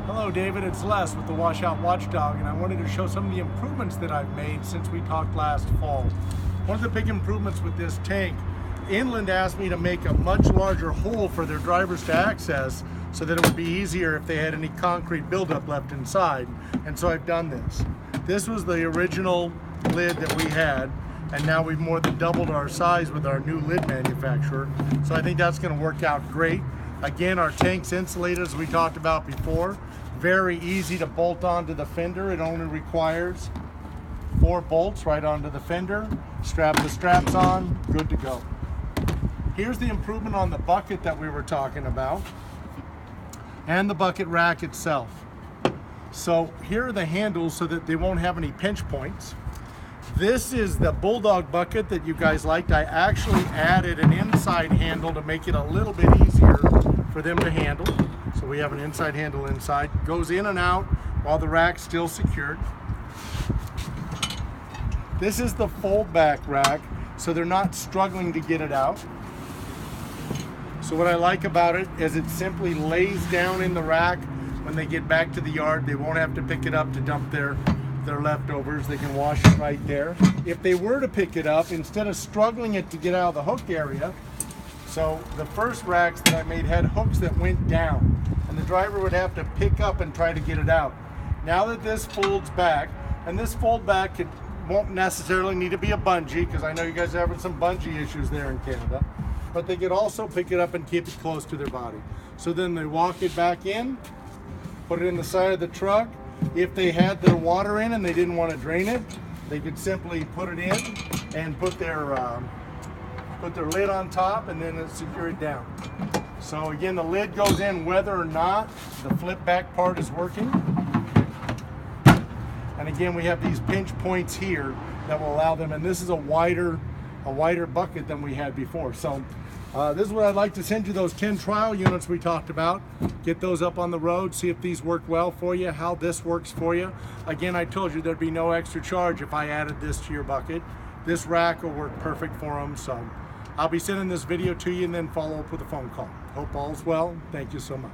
Hello David, it's Les with the Washout Watchdog, and I wanted to show some of the improvements that I've made since we talked last fall. One of the big improvements with this tank, Inland asked me to make a much larger hole for their drivers to access so that it would be easier if they had any concrete buildup left inside, and so I've done this. This was the original lid that we had, and now we've more than doubled our size with our new lid manufacturer, so I think that's going to work out great. Again, our tank's insulated as we talked about before. Very easy to bolt onto the fender. It only requires 4 bolts right onto the fender. Strap the straps on, good to go. Here's the improvement on the bucket that we were talking about and the bucket rack itself. So here are the handles so that they won't have any pinch points. This is the Bulldog bucket that you guys liked. I actually added an inside handle to make it a little bit easier for them to handle. So we have an inside handle inside. Goes in and out while the rack's still secured. This is the fold back rack, so they're not struggling to get it out. So what I like about it is it simply lays down in the rack. When they get back to the yard, they won't have to pick it up to dump their leftovers. They can wash it right there. If they were to pick it up, instead of struggling it to get out of the hook area, so the first racks that I made had hooks that went down, and the driver would have to pick up and try to get it out. Now that this folds back, and this fold back won't necessarily need to be a bungee, because I know you guys are having some bungee issues there in Canada, but they could also pick it up and keep it close to their body. So then they walk it back in, put it in the side of the truck. If they had their water in and they didn't want to drain it, they could simply put it in and put their lid on top, and then secure it down. So again, the lid goes in whether or not the flip back part is working. And again, we have these pinch points here that will allow them, and this is a wider bucket than we had before. So this is what I'd like to send you, those 10 trial units we talked about. Get those up on the road, see if these work well for you, how this works for you. Again, I told you there'd be no extra charge if I added this to your bucket. This rack will work perfect for them. So I'll be sending this video to you and then follow up with a phone call. Hope all's well. Thank you so much.